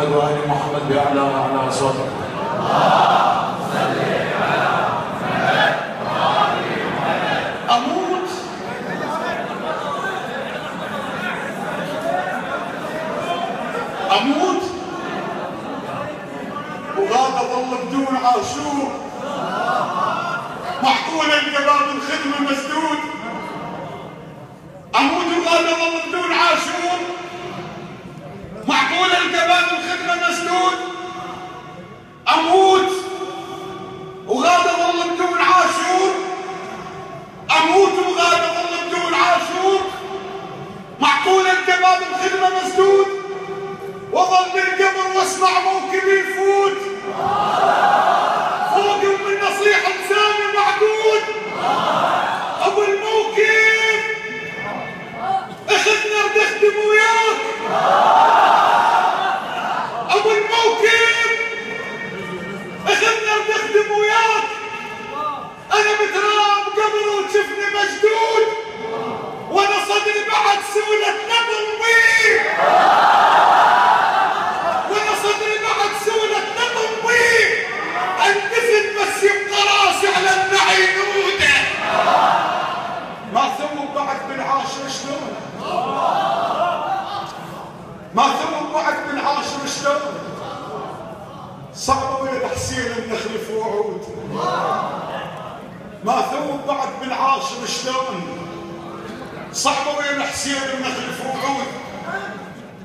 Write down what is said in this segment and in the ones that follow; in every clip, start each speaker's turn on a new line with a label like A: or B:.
A: محمد وآل محمد بأعلى وأعلى صوتك.
B: أموت أموت وغاد أظل بدون عاشور، معقولة القباب الخدمة مسدود. أموت وغاد أظل بدون عاشور، معقولة القباب الخدمة مسدود. أموت وغاد أظل بدون عاشور، أموت وغاد أظل بدون عاشور، معقولة القباب الخدمة مسدود. وظل بالقبر واسمع موكبي يفوت، فوق من نصيحة لساني معدود. أبو الموكب اخذنا نخدم وياك، أبو الموكب اخذنا نخدم وياك. أنا متراب قبر وتشفني مشدود، وأنا صدري بعد سولة نبض بيه، وأنا صدري بعد سولة نبض بيه. أندفن بس يبقى راسي على النعينودة. ما ثوب بعد بالعاشر شلون، ما ثوب بعد بالعاشر شلون. صعبة ويا حسين النخل في وعود، ما ثوب بعد بالعاشر شلون. صعبة وين حسين النخل في وعود،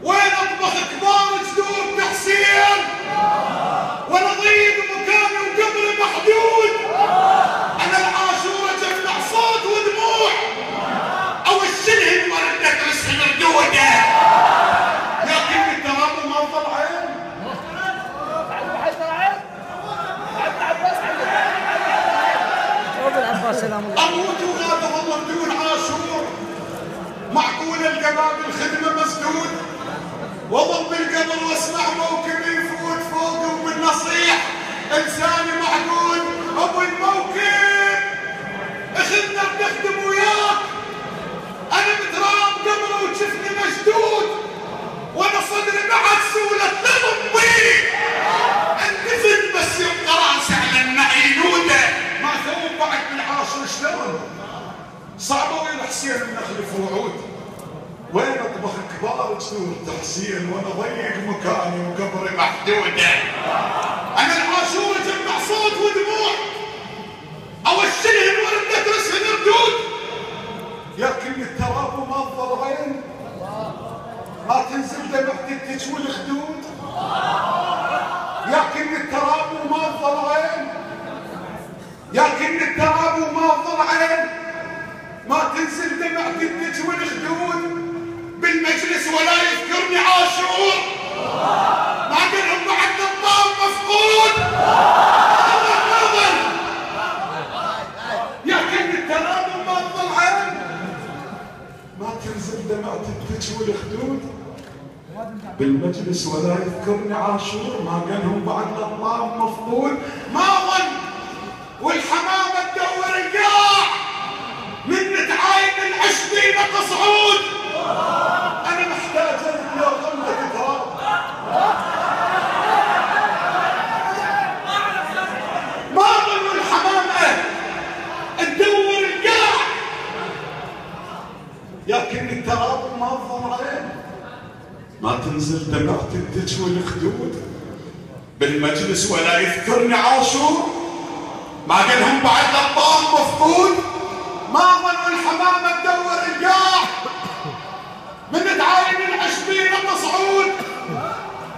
B: وين اطبخ كبار جدود حسين، وانا ضيق مكاني وقبري محدود. انا العاشورة جمع صوت ودموع، او الشلهن وردت رسم مردودة. لكن التراب ما ظل عين. اموت وغاد والله بدون عاشور، معقولة القباب الخدمة مسدود. وظل بالقبر واسمع موكبي يفوت، فوق وبالنصيح لساني معدود. ابو الموكب اخذنا بنخدم وياك، انا متراب قبره وشفني مشدود، وانا صدري بعد سولة نظم بيه. اندفن بس يبقى راسي على النعينودة. ما ثوب بعد بالعاشر شلون. صعبة وين حسين النخل في وعود، وين اطبخ كبار جدود حسين، وانا ضيق مكاني وقبري محدودة. انا العاشورة جمع صوت ودموع، او الشلهن وردت رسم مردود. لكن التراب وما تظل عين، ما تنزل دمعتك والخدود. لكن التراب وما تظل عين، لكن التراب وما تظل عين، ما تنزل دمعتك والخدود. بالمجلس ولا يذكرني عاشور، ما قلهم بعد النظام مفقود. لكن التراب وما تظل عين، ما تنزل دمعتك والخدود. بالمجلس ولا يذكرني عاشور، ما قالهم بعد الأطلام مفقود. ما ظن والحمامة تدور القاع، من تعاين العشبي نقص عود. أنا محتاج لو غمضة تراب، ما ظن والحمامة تدور القاع، لكن التراب ما ظل عين، ما تنزل دمعتك والخدود. بالمجلس ولا يذكرني عاشور، ما قالهم بعد الطعام مفقود. ما ظن الحمامة تدور القاع، من تعاين العشبي نقص عود.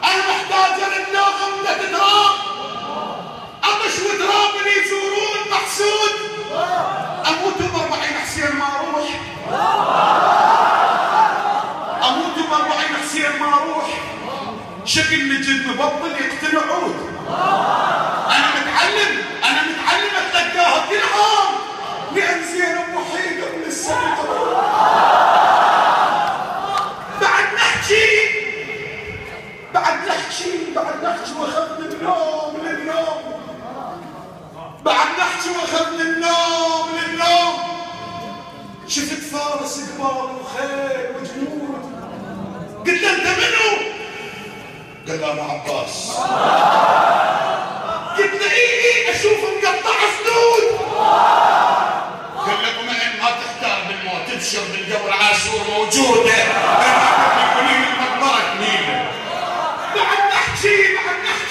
B: انا محتاجة للناغم تتراب، امش وتراب اللي يزورون محسود. اموت ب40 حسين ما اروح، اموت ب40 حسين ما اروح. شكل نجد مبطل يقتل عود. انا متعلم اتلقاها كل عام، لان زينب وحيدة من السنة. بعد نحكي واخذني النوم للنوم، بعد نحكي واخذني النوم للنوم. شفت فارس كبار وخيل وجنود، قلت له انت منو؟ قال له انا عباس. قلت له ايه اشوف مقطع سدود. قال له اطمئن ما تحتار بالموت، ابشر بالقبر عاشور موجوده. يقولين المقبره كنينه. بعد نحكي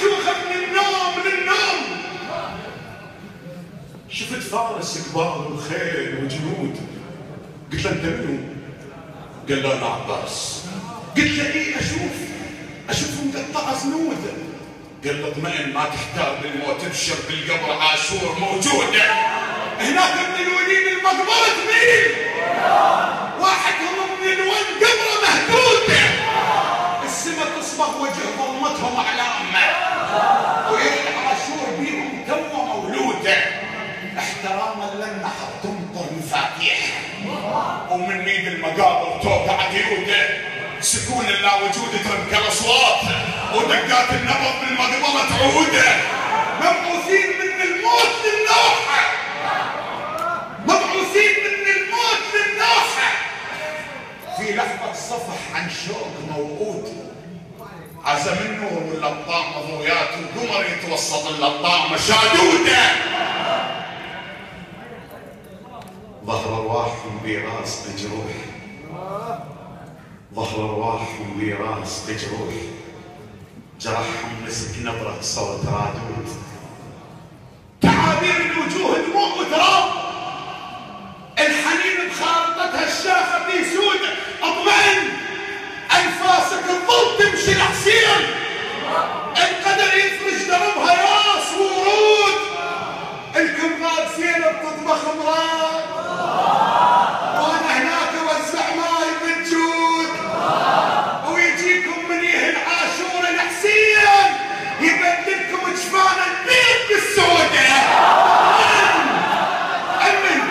B: واخذني النوم للنوم. شفت فارس كبار وخيل وجنود. قلت له انت منو؟ قال له انا عباس. قلت له ايه اشوف مقطع سنود. قال له اطمئن ما تحتار بالموت، ابشر بالقبر عاشور موجوده. هناك من الولين المقبره مين؟ واحد هم من الوين قبره مهدوده. السما تصبغ وجه ظلمتهم اعلامه، ويرجع عاشور بيهم تو مولوده. احتراما للنحر تمطر مفاتيح، ومن ميد المقابر توقع ديوده. سكون اللا وجود ترك الاصوات، ودقات النبض بالمقبره تعوده. مبعوثين من الموت للنوحه، مبعوثين من الموت للنوحه. في لحظه صفح عن شوق موعود، عزم النور والابطال مضويات، والقمر يتوسط الابطال مشادوده. ظهر ارواحهم براس بجروح، ظهر ارواحهم براس بجروح. جرحهم مسك نبره صوت رادود. تعابير الوجوه دموع وتراب، الحنين بخارطتها الشاخه في سود. اطمئن انفاسك تظل تمشي الحسين، القدر يفرج دربها ياس وورود. الكمغاد زينب تطبخ مراد، وانا هناك اوزع ماي بالجود. ويجيكم من يهل عاشور الحسين، يبدلكم جفان البيض بالسودة. امن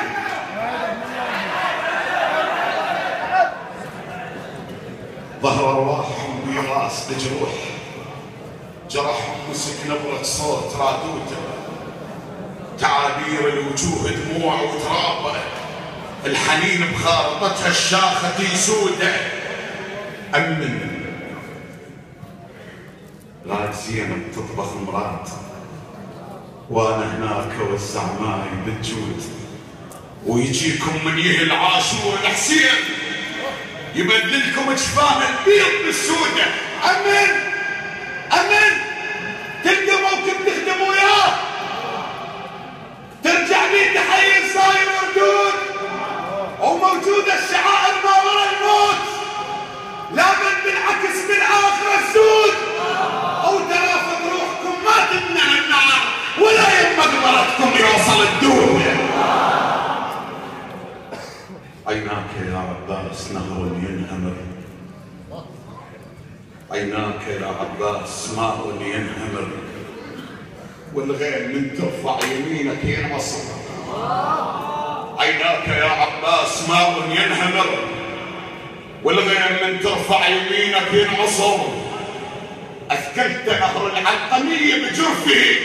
B: ظهر ارواحهم براس بجروح، جرحهم مسك نبرة صوت رادوده. تعابير الوجوه دموع وتراب، الحنين بخارطتها الشاخة سودة. أمن غاد زينب تطبخ مراد، وانا هناك اوزع ماي بالجود. ويجيكم من يهل عاشور الحسين، يبدلكم جفان البيض بالسودة. امن تلقى موكب تخدم وياه، ترجع لي تحيي صاير وردود. وموجودة الشعائر ما ورا الموت، لا بل بالعكس بالآخرة السود. أو ترافق روحكم ما تمنع النار، ولا يم مقبرتكم يوصل الدود. عيناك يا عباس نهر ينهمر، عيناك يا عباس ماء ينهمر. والغيم من ترفع يمينك ينعصر. عيناك يا عباس ماء ينهمر، والغيم من ترفع يمينك ينعصر. اثكلت نهر العلقمية بجرفه،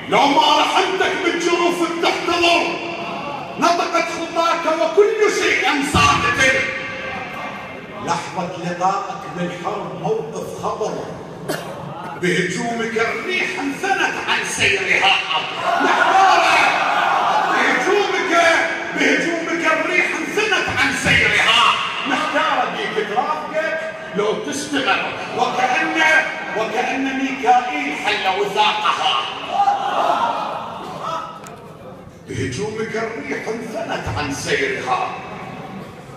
B: لو ما رحمتك بالجروف بتحتضر. نطقت خطاك وكل شيء صامت. لحظة لقائك بالحرب موقف خطر، بهجومك الريح انثنت عن سيرها. محتارة بهجومك الريح انثنت عن سيرها. محتارة بيك ترافقك لو تستمر، وكأن ميكائيل حل وثاقها. بهجومك الريح انثنت عن سيرها.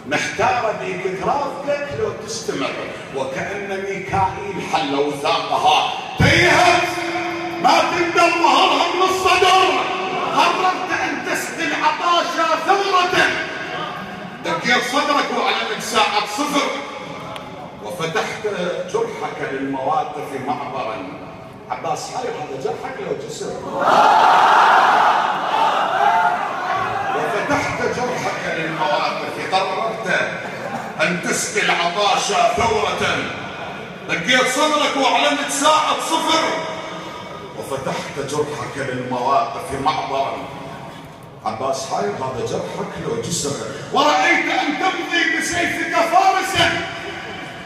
B: محتارة بيك ترافقك لو تستمر، وكأن ميكائيل حل وثاقها. تيهت ما تندم ظهرها من الصدر، قررت ان تسقي العطاشة ثورة. دقيت صدرك وعلمت ساعة صفر، وفتحت جرحك للمواقف معبرا. عباس حاير هذا جرحك لو جسر. وفتحت جرحك للمواقف، قررت ان تسقي العطاشة ثورة. دقيت صدرك واعلنت ساعة صفر، وفتحت جرحك للمواقف معبرا. عباس حاير هذا جرحك لو جسر. ورأيت ان تمضي بسيفك فارسا،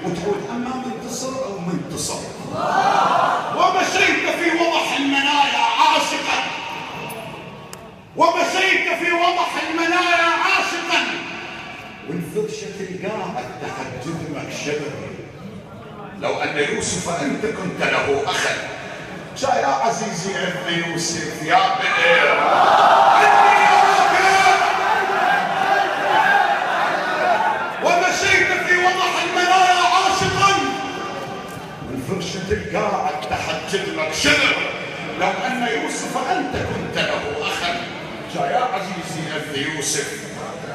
B: وتعود اما منتصر او منتصر. لو أن يوسف أنت كنت له أخا. جاء يا عزيزي ابن يوسف يا بئر إني أراك ومشيت في وضح المنايا عاشقا من فرشة القاعد تحت جدمك شذر. لو أن يوسف أنت كنت له أخا. جاء يا عزيزي ابن يوسف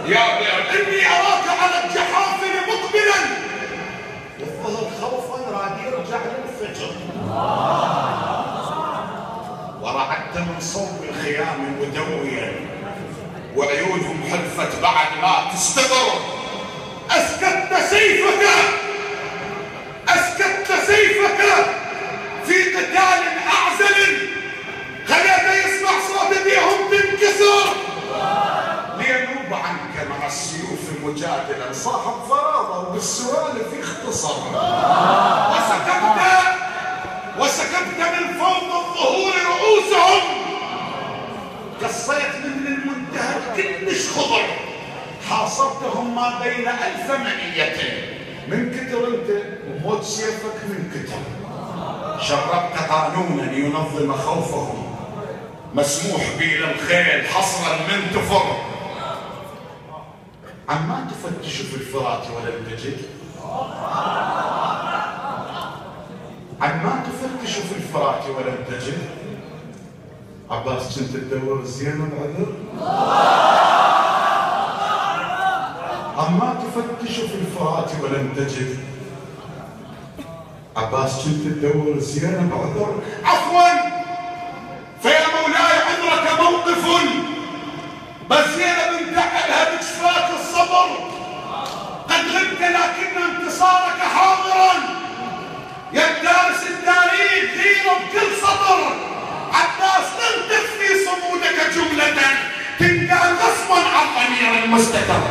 B: يا بئر إني أراك على الجحافل مقبلا. والظهر خوفا راد يرجع للفجر. ورعدت من صوب الخيام مدويا وعيونهم حلفت بعد ما تستبر. أسكت سيفك في قتال أعزل خليت يسمع صوت ايديهم تنكسر. لينوب عنك مع السيوف مجادلا صاحب فراغه وبالسوالف يختصر. وسكبت من فوق الظهور رؤوسهم. قصيت من المنتهى كلش خضر. حاصرتهم ما بين 1000 منية. من كتر انت وموت سيفك من كتر. شربت قانونا ينظم خوفهم. مسموح بي للخيل حصرا من تفر. عما تفتشوا في الفرات ولم تجد. عما تفتشوا في الفرات ولم تجد. عباس كنت تدور زينب عذر. عما تفتشوا في الفرات ولم تجد. عباس كنت تدور زينب عذر. عفوا فيا مولاي عذرك موقف. بس زينب انتحلها بكشفاك الصبر. قد غبت لكن انتصارك حاضرا. يا دارس التاريخ غير بكل سطر. عباس لن تفني صمودك جملة تنقال غصبا عن ضمير المستتر.